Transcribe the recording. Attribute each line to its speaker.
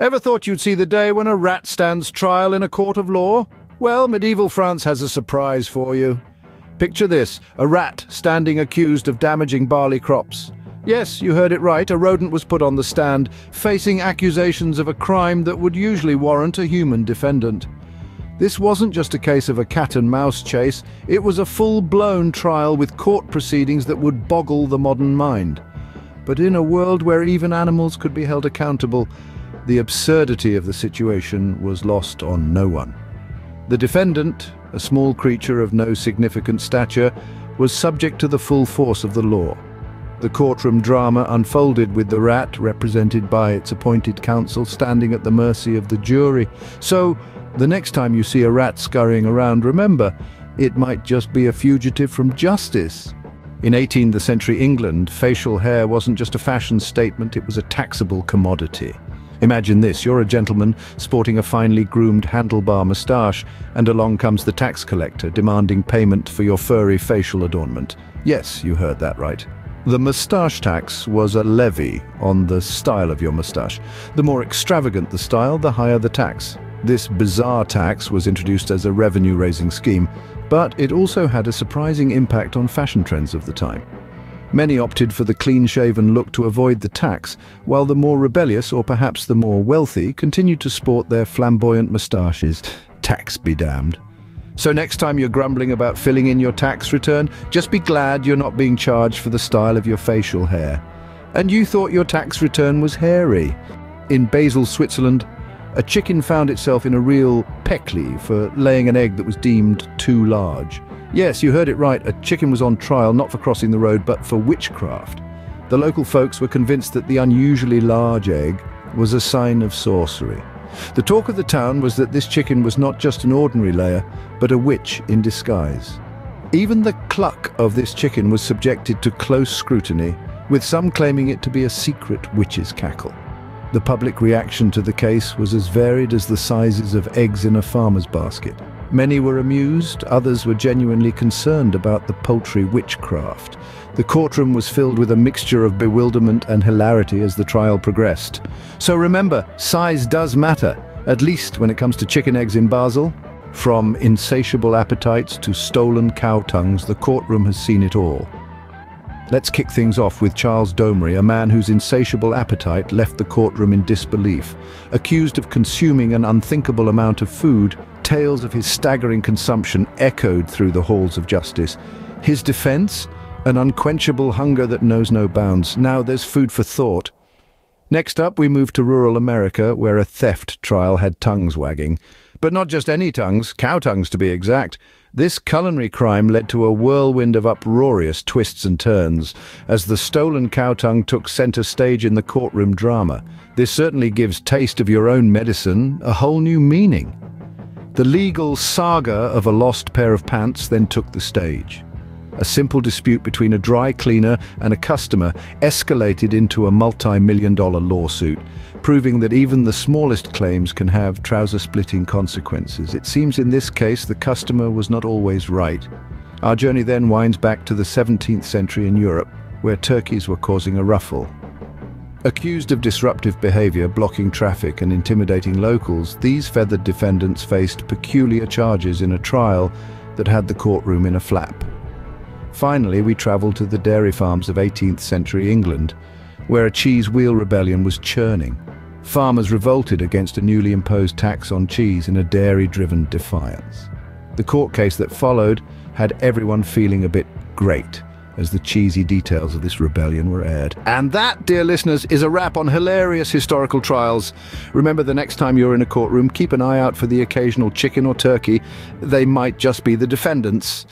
Speaker 1: Ever thought you'd see the day when a rat stands trial in a court of law? Well, medieval France has a surprise for you. Picture this, a rat standing accused of damaging barley crops. Yes, you heard it right, a rodent was put on the stand, facing accusations of a crime that would usually warrant a human defendant. This wasn't just a case of a cat-and-mouse chase, it was a full-blown trial with court proceedings that would boggle the modern mind. But in a world where even animals could be held accountable, the absurdity of the situation was lost on no one. The defendant, a small creature of no significant stature, was subject to the full force of the law. The courtroom drama unfolded with the rat, represented by its appointed counsel, standing at the mercy of the jury. So, the next time you see a rat scurrying around, remember, it might just be a fugitive from justice. In 18th century England, facial hair wasn't just a fashion statement, it was a taxable commodity. Imagine this, you're a gentleman sporting a finely groomed handlebar moustache, and along comes the tax collector demanding payment for your furry facial adornment. Yes, you heard that right. The moustache tax was a levy on the style of your moustache. The more extravagant the style, the higher the tax. This bizarre tax was introduced as a revenue-raising scheme, but it also had a surprising impact on fashion trends of the time. Many opted for the clean-shaven look to avoid the tax, while the more rebellious, or perhaps the more wealthy, continued to sport their flamboyant moustaches. Tax be damned. So next time you're grumbling about filling in your tax return, just be glad you're not being charged for the style of your facial hair. And you thought your tax return was hairy. In Basel, Switzerland, a chicken found itself in a real peckly for laying an egg that was deemed too large. Yes, you heard it right, a chicken was on trial not for crossing the road but for witchcraft. The local folks were convinced that the unusually large egg was a sign of sorcery. The talk of the town was that this chicken was not just an ordinary layer, but a witch in disguise. Even the cluck of this chicken was subjected to close scrutiny, with some claiming it to be a secret witch's cackle. The public reaction to the case was as varied as the sizes of eggs in a farmer's basket. Many were amused, others were genuinely concerned about the poultry witchcraft. The courtroom was filled with a mixture of bewilderment and hilarity as the trial progressed. So remember, size does matter, at least when it comes to chicken eggs in Basel. From insatiable appetites to stolen cow tongues, the courtroom has seen it all. Let's kick things off with Charles Domery, a man whose insatiable appetite left the courtroom in disbelief. Accused of consuming an unthinkable amount of food, tales of his staggering consumption echoed through the halls of justice. His defense? An unquenchable hunger that knows no bounds. Now there's food for thought. Next up, we move to rural America, where a theft trial had tongues wagging. But not just any tongues, cow tongues to be exact. This culinary crime led to a whirlwind of uproarious twists and turns, as the stolen cow tongue took center stage in the courtroom drama. This certainly gives Taste of Your Own Medicine a whole new meaning. The legal saga of a lost pair of pants then took the stage. A simple dispute between a dry cleaner and a customer escalated into a multi-million-dollar lawsuit, proving that even the smallest claims can have trouser-splitting consequences. It seems in this case the customer was not always right. Our journey then winds back to the 17th century in Europe, where turkeys were causing a ruffle. Accused of disruptive behavior, blocking traffic and intimidating locals, these feathered defendants faced peculiar charges in a trial that had the courtroom in a flap. Finally, we travel to the dairy farms of 18th century England, where a cheese wheel rebellion was churning. Farmers revolted against a newly imposed tax on cheese in a dairy-driven defiance. The court case that followed had everyone feeling a bit great as the cheesy details of this rebellion were aired. And that, dear listeners, is a wrap on hilarious historical trials. Remember, the next time you're in a courtroom, keep an eye out for the occasional chicken or turkey. They might just be the defendants.